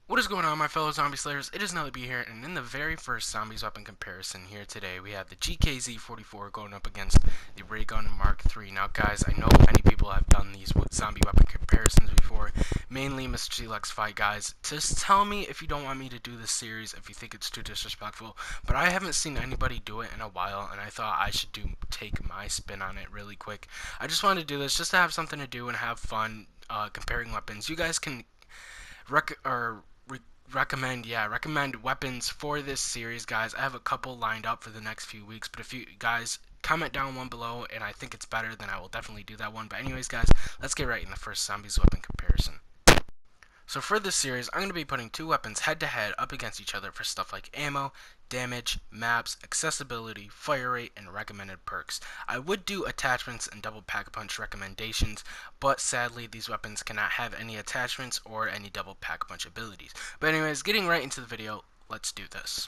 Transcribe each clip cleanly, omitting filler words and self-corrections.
What is going on, my fellow zombie slayers? It is Nelly B here, and in the very first zombies weapon comparison here today, we have the Gkz-45 going up against the Raygun Mark III. Now, guys, I know many people have done these zombie weapon comparisons before, mainly Mr. G-Lex Fight guys. Just tell me if you don't want me to do this series, if you think it's too disrespectful, but I haven't seen anybody do it in a while, and I thought I should take my spin on it really quick. I just wanted to do this just to have something to do and have fun comparing weapons. You guys can rec- or recommend weapons for this series, guys. I have a couple lined up for the next few weeks, but if you guys comment down one below and I think it's better, then I will definitely do that one. But anyways, guys, let's get right in the first zombies weapon comparison. So for this series, I'm going to be putting two weapons head to head up against each other for stuff like ammo, damage, maps, accessibility, fire rate, and recommended perks. I would do attachments and double pack punch recommendations, but sadly these weapons cannot have any attachments or any double pack punch abilities. But anyways, getting right into the video, let's do this.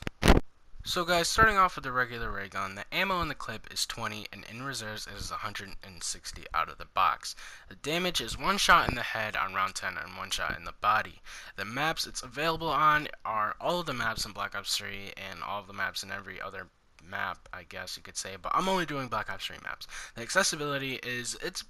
So guys, starting off with the regular ray gun, the ammo in the clip is 20 and in reserves it is 160 out of the box. The damage is one shot in the head on round 10 and one shot in the body. The maps it's available on are all of the maps in Black Ops 3 and all of the maps in every other map, I guess you could say, but I'm only doing Black Ops 3 maps. The accessibility is, it's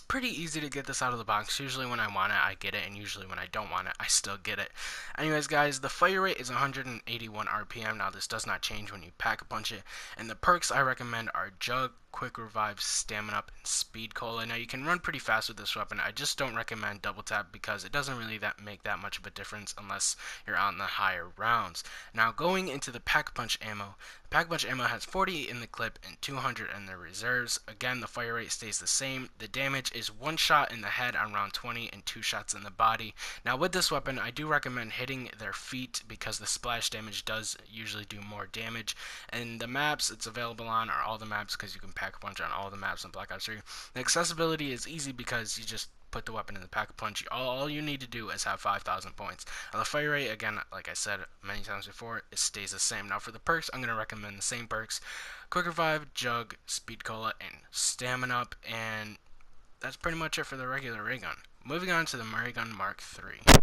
pretty easy to get this out of the box. Usually when I want it, I get it, and usually when I don't want it, I still get it. Anyways, guys, the fire rate is 181 RPM. Now, this does not change when you pack a punch it. And the perks I recommend are Jug, Quick Revive, Stamina Up, and Speed Cola. Now, you can run pretty fast with this weapon. I just don't recommend Double Tap because it doesn't really make that much of a difference unless you're out in the higher rounds. Now, going into the pack punch ammo, Pack Punch ammo has 40 in the clip and 200 in the reserves. Again, the fire rate stays the same. The damage is one shot in the head on round 20 and two shots in the body. Now, with this weapon, I do recommend hitting their feet because the splash damage does usually do more damage. And the maps it's available on are all the maps because you can Pack a Punch on all the maps in Black Ops 3. The accessibility is easy because you just put the weapon in the pack a punch. All you need to do is have 5,000 points. Now the fire rate, again, like I said many times before, it stays the same. Now for the perks, I'm going to recommend the same perks: Quick Revive, Jug, Speed Cola, and Stamina Up, and that's pretty much it for the regular ray gun. Moving on to the Raygun Mark III.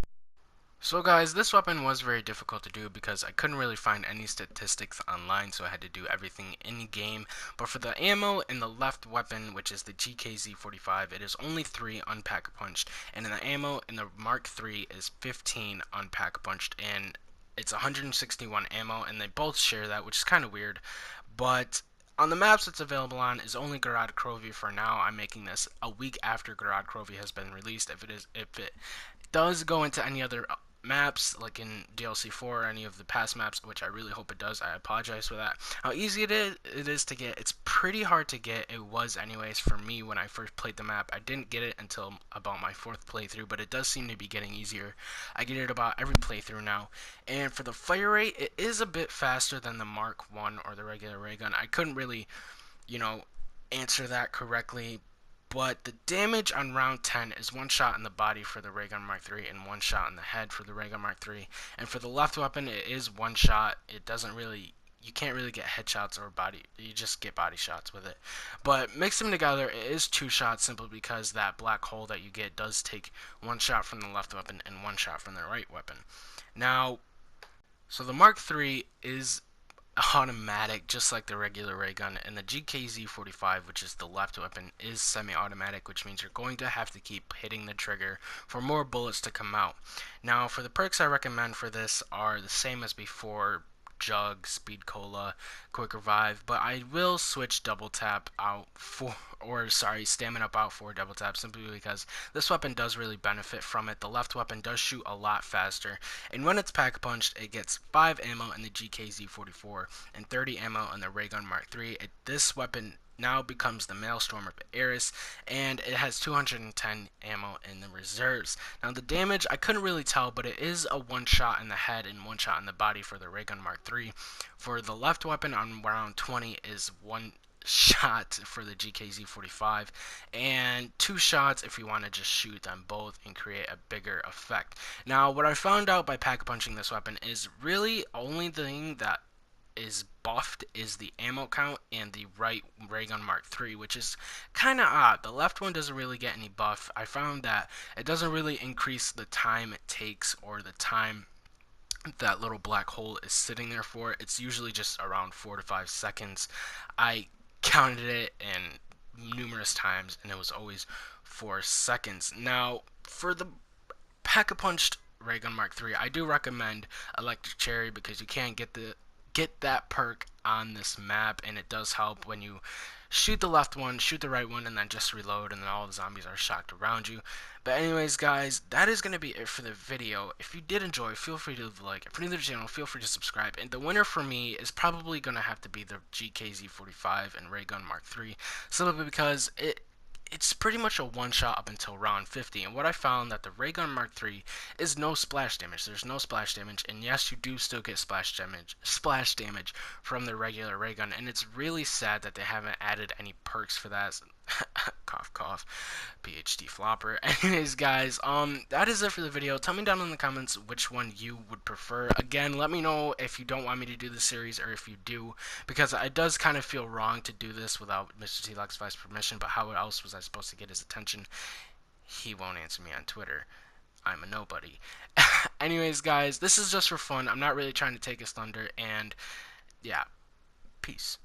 So guys, this weapon was very difficult to do because I couldn't really find any statistics online, so I had to do everything in-game. But for the ammo in the left weapon, which is the Gkz-45, it is only 3 unpack punched, and in the ammo in the Mark III is 15 unpack punched, and it's 161 ammo, and they both share that, which is kind of weird. But on the maps it's available on is only Gkz-45 for now. I'm making this a week after Gkz-45 has been released. If it does go into any other maps, like in DLC 4 or any of the past maps, which I really hope it does, I apologize for that. How easy it is to get. It's pretty hard to get. It was anyways for me when I first played the map. I didn't get it until about my 4th playthrough, but it does seem to be getting easier. I get it about every playthrough now. And for the fire rate, it is a bit faster than the Mark 1 or the regular ray gun. I couldn't really, answer that correctly, but the damage on round 10 is one shot in the body for the Raygun Mark III and one shot in the head for the Raygun Mark III. And for the left weapon, it is one shot. It doesn't really, you can't really get headshots or body, you just get body shots with it. But mix them together, it is two shots simply because that black hole that you get does take one shot from the left weapon and one shot from the right weapon. Now, so the Mark III is automatic, just like the regular ray gun, and the Gkz-45, which is the left weapon, is semi-automatic, which means you're going to have to keep hitting the trigger for more bullets to come out. Now, for the perks I recommend for this are the same as before: Jug, Speed Cola, Quick Revive, but I will switch Double Tap out for, Stamina Up out for Double Tap, simply because this weapon does really benefit from it. The left weapon does shoot a lot faster, and when it's pack punched, it gets 5 ammo in the Gkz-44 and 30 ammo in the Raygun Mark III. This weapon now becomes the Maelstrom of Eris, and it has 210 ammo in the reserves. Now the damage, I couldn't really tell, but it is a one shot in the head and one shot in the body for the Raygun Mark III. For the left weapon on round 20 is one shot for the Gkz-45 and two shots if you want to just shoot them both and create a bigger effect. Now what I found out by pack punching this weapon is really only thing that is buffed is the ammo count and the right Raygun Mark III, which is kind of odd. The left one doesn't really get any buff. I found that it doesn't really increase the time it takes or the time that little black hole is sitting there for. It's usually just around 4 to 5 seconds. I counted it and numerous times, and it was always 4 seconds. Now, for the Pack-a-Punched Raygun Mark III, I do recommend Electric Cherry because you can't get that perk on this map, and it does help when you shoot the left one, shoot the right one, and then just reload, and then all the zombies are shocked around you. But anyways, guys, that is going to be it for the video. If you did enjoy, feel free to leave a like. If you're new to the channel, feel free to subscribe. And the winner for me is probably going to have to be the Gkz-45 and Raygun Mark III, simply because it's pretty much a one-shot up until round 50, and what I found that the Raygun Mark III is no splash damage. There's no splash damage, and yes, you do still get splash damage from the regular Raygun, and it's really sad that they haven't added any perks for that. Cough, cough. PhD flopper. Anyways, guys, that is it for the video. Tell me down in the comments which one you would prefer. Again, let me know if you don't want me to do the series or if you do, because it does kind of feel wrong to do this without Mr. T-Lex's permission, but how else was I supposed to get his attention? He won't answer me on Twitter. I'm a nobody. Anyways, guys, this is just for fun. I'm not really trying to take his thunder, and yeah, peace.